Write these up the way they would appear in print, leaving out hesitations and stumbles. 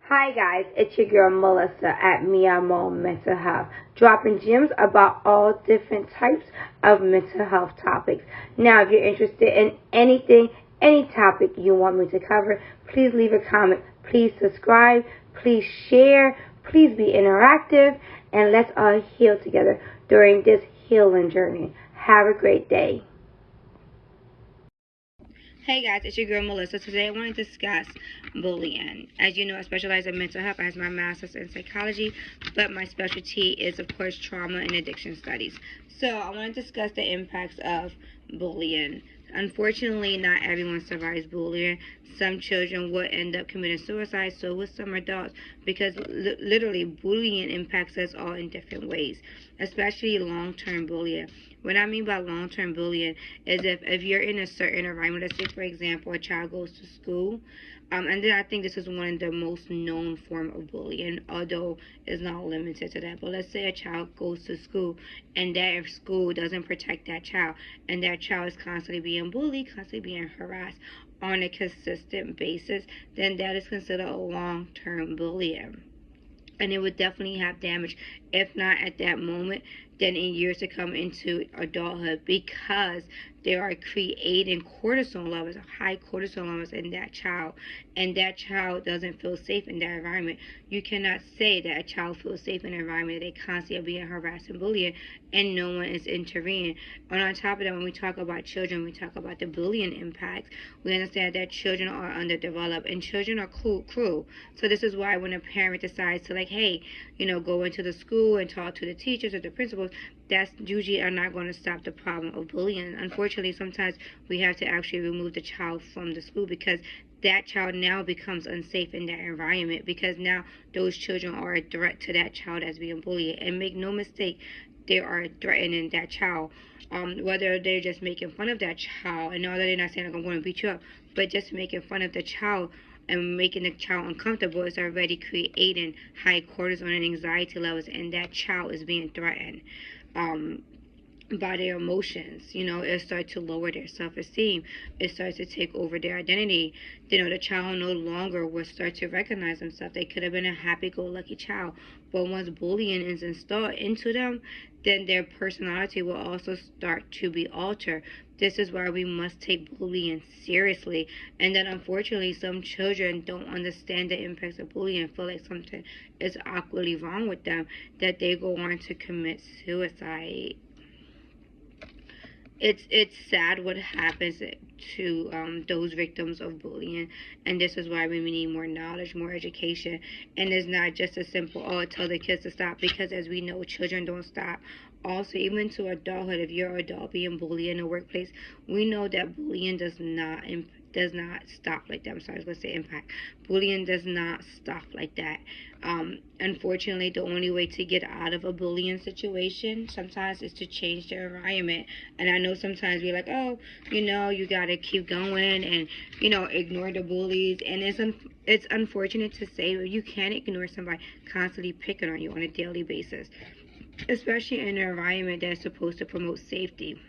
Hi guys, it's your girl Melissa at Miyamo Mental Health, dropping gems about all different types of mental health topics. Now, if you're interested in anything, any topic you want me to cover, please leave a comment, please subscribe, please share, please be interactive, and let's all heal together during this healing journey. Have a great day. Hey guys, it's your girl Melissa. Today I want to discuss bullying. As you know, I specialize in mental health. I have my master's in psychology, but my specialty is, of course, trauma and addiction studies. So I want to discuss the impacts of bullying. Unfortunately, not everyone survives bullying. Some children will end up committing suicide, so will some adults, because literally bullying impacts us all in different ways, especially long-term bullying. What I mean by long-term bullying is if you're in a certain environment, let's say, for example, a child goes to school, and then I think this is one of the most known form of bullying, although it's not limited to that. But let's say a child goes to school, and that school doesn't protect that child, and that child is constantly being bullied, constantly being harassed on a consistent basis, then that is considered a long-term bullying. And it would definitely have damage, if not at that moment, then in years to come into adulthood, because they are creating cortisol levels, high cortisol levels in that child, and that child doesn't feel safe in that environment. You cannot say that a child feels safe in an environment that they constantly are being harassed and bullied, and no one is intervening. And on top of that, when we talk about children, we talk about the bullying impacts. We understand that children are underdeveloped and children are cruel. So this is why when a parent decides to, like, hey, go into the school and talk to the teachers or the principals, that's usually are not going to stop the problem of bullying. Unfortunately, sometimes we have to actually remove the child from the school, because that child now becomes unsafe in that environment, because now those children are a threat to that child as being bullied. And make no mistake, they are threatening that child. Whether they're just making fun of that child, and although they're not saying, like, I'm going to beat you up, but just making fun of the child and making the child uncomfortable is already creating high cortisol and anxiety levels, and that child is being threatened by their emotions. It starts to lower their self-esteem. It starts to take over their identity. The child no longer will start to recognize themselves. They could have been a happy-go-lucky child, but once bullying is installed into them, then their personality will also start to be altered. This is why we must take bullying seriously. And then unfortunately, some children don't understand the impacts of bullying and feel like something is awkwardly wrong with them, that they go on to commit suicide. It's sad what happens to those victims of bullying, and this is why we need more knowledge, more education. And it's not just a simple, tell the kids to stop, because as we know, children don't stop. Also, even to adulthood, if you're an adult being bullied in the workplace, we know that bullying does not stop like that. I'm sorry, I was going to say impact. Bullying does not stop like that. Unfortunately, the only way to get out of a bullying situation sometimes is to change the environment. And I know sometimes we're like, oh, you got to keep going and, ignore the bullies. And it's unfortunate to say, but you can't ignore somebody constantly picking on you on a daily basis, especially in an environment that's supposed to promote safety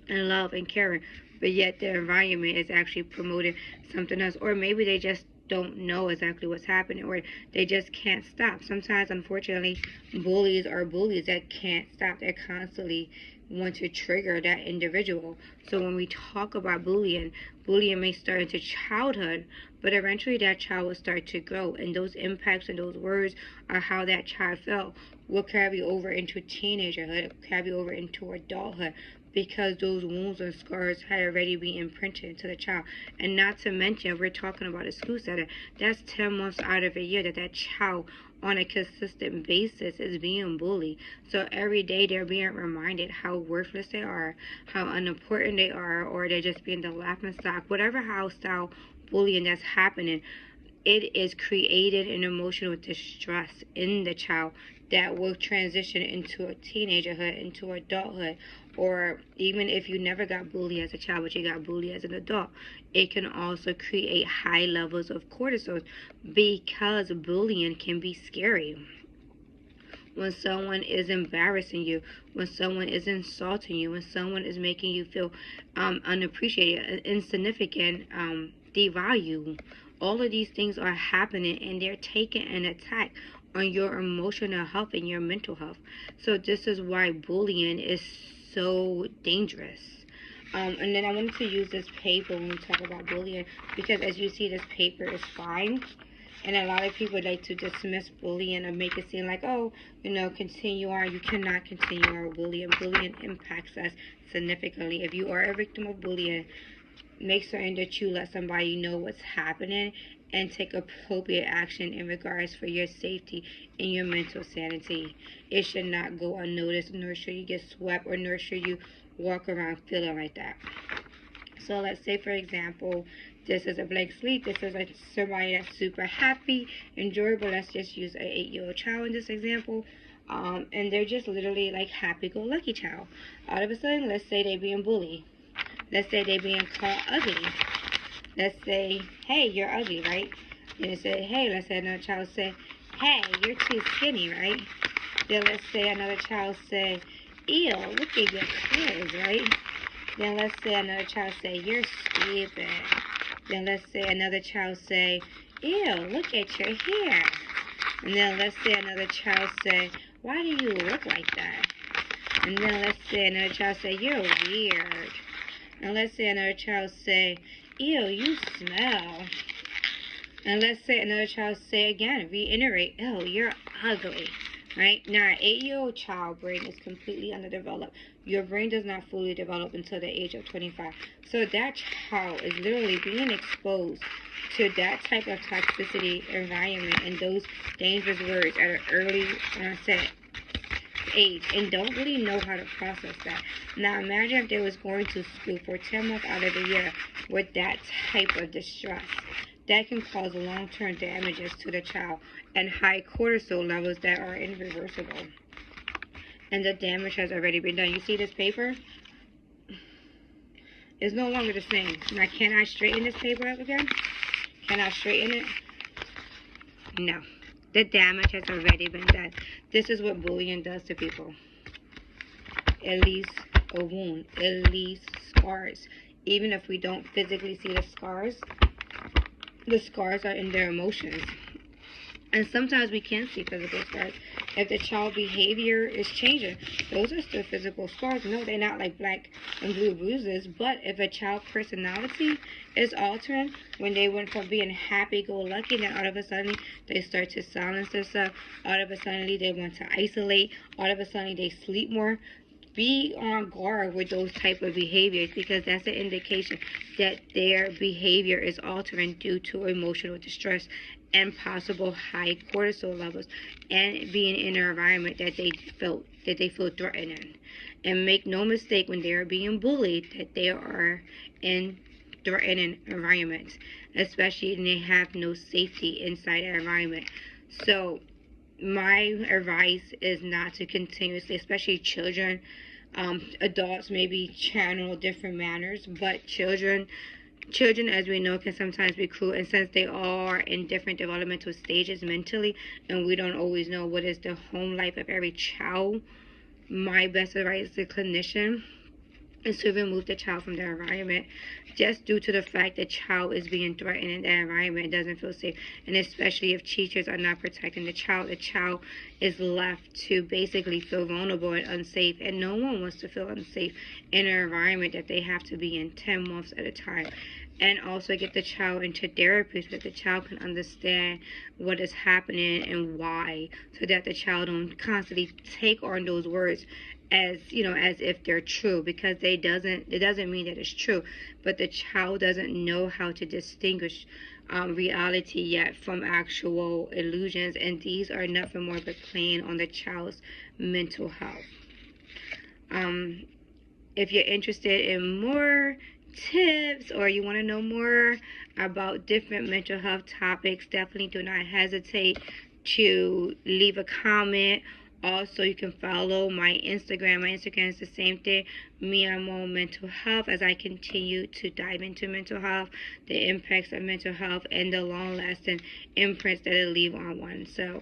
and love and caring, but yet the environment is actually promoting something else. Or maybe they just don't know exactly what's happening, or they just can't stop. Sometimes, unfortunately, bullies are bullies that can't stop. They're constantly want to trigger that individual. So when we talk about bullying may start into childhood, but eventually that child will start to grow, and those impacts and those words are how that child felt will carry over into teenagerhood, carry over into adulthood, because those wounds and scars had already been imprinted into the child. And not to mention, if we're talking about a school setting, that's 10 months out of a year that child on a consistent basis is being bullied. So every day they're being reminded how worthless they are, how unimportant they are, or they're just being the laughing stock. Whatever hostile bullying that's happening, it is created an emotional distress in the child that will transition into a teenagerhood, into adulthood. Or even if you never got bullied as a child, but you got bullied as an adult, it can also create high levels of cortisol, because bullying can be scary. When someone is embarrassing you, when someone is insulting you, when someone is making you feel unappreciated, insignificant, devalue, All of these things are happening, and they're taking an attack on your emotional health and your mental health. So this is why bullying is so dangerous. And then I wanted to use this paper when we talk about bullying, because as you see, this paper is fine. And a lot of people like to dismiss bullying or make it seem like, oh, continue on. You cannot continue on with bullying. Bullying impacts us significantly. If you are a victim of bullying, make certain that you let somebody know what's happening and take appropriate action in regards for your safety and your mental sanity. It should not go unnoticed, nor should you get swept, or nor should you walk around feeling like that. So let's say, for example, this is a blank slate. This is like somebody that's super happy, enjoyable. Let's just use an 8-year-old child in this example. And they're just literally like happy-go-lucky child. All of a sudden, let's say they're being bullied. Let's say they're being called ugly. Let's say, hey, you're ugly, right? And it said, hey, let's say another child say, hey, you're too skinny, right? Then let's say another child say, ew, look at your clothes, right? Then let's say another child say, you're stupid. Then let's say another child say, ew, look at your hair. And then let's say another child say, why do you look like that? And then let's say another child say, you're weird. And let's say another child say, ew, you smell. And let's say another child say again, reiterate, ew, you're ugly. Right? Now, an 8-year-old child brain is completely underdeveloped. Your brain does not fully develop until the age of 25. So that child is literally being exposed to that type of toxicity environment and those dangerous words at an early onset age, and don't really know how to process that. Now, imagine if they was going to school for 10 months out of the year with that type of distress. That can cause long-term damages to the child and high cortisol levels that are irreversible. And the damage has already been done. You see this paper? It's no longer the same. Now, can I straighten this paper up again? Can I straighten it? No. The damage has already been done. This is what bullying does to people. It leaves a wound. It leaves scars. Even if we don't physically see the scars are in their emotions. And sometimes we can see physical scars. If the child behavior is changing, those are still physical scars. No, they're not like black and blue bruises. But if a child personality is altering, when they went from being happy-go-lucky, then all of a sudden they start to silence themselves. All of a sudden they want to isolate. All of a sudden they sleep more. Be on guard with those type of behaviors, because that's an indication that their behavior is altering due to emotional distress and possible high cortisol levels, and being in an environment that they feel threatened in. And make no mistake, when they are being bullied, that they are in threatening environments, especially when they have no safety inside their environment. So my advice is not to continuously, especially children, adults maybe channel different manners, but children, as we know, can sometimes be cruel. And since they are in different developmental stages mentally, and we don't always know what is the home life of every child, my best advice as a clinician is to remove the child from their environment, just due to the fact that child is being threatened in that environment, doesn't feel safe. And especially if teachers are not protecting the child is left to basically feel vulnerable and unsafe. And no one wants to feel unsafe in an environment that they have to be in 10 months at a time. And also get the child into therapy so that the child can understand what is happening and why, so that the child don't constantly take on those words as if they're true, because it doesn't mean that it's true, but the child doesn't know how to distinguish reality yet from actual illusions, and these are nothing more but playing on the child's mental health. If you're interested in more tips, or you want to know more about different mental health topics, definitely do not hesitate to leave a comment. Also, you can follow my Instagram. My Instagram is the same thing, Me Amo Mental Health, as I continue to dive into mental health, the impacts of mental health, and the long-lasting imprints that it leave on one. So,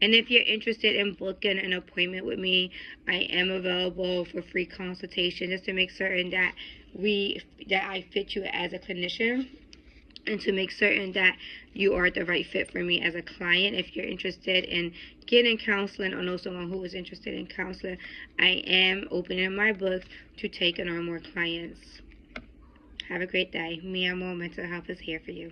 and if you're interested in booking an appointment with me, I am available for free consultation, just to make certain that I fit you as a clinician. and to make certain that you are the right fit for me as a client. If you're interested in getting counseling or know someone who is interested in counseling, I am opening my books to taking on more clients. Have a great day. Mi Amor Mental Health is here for you.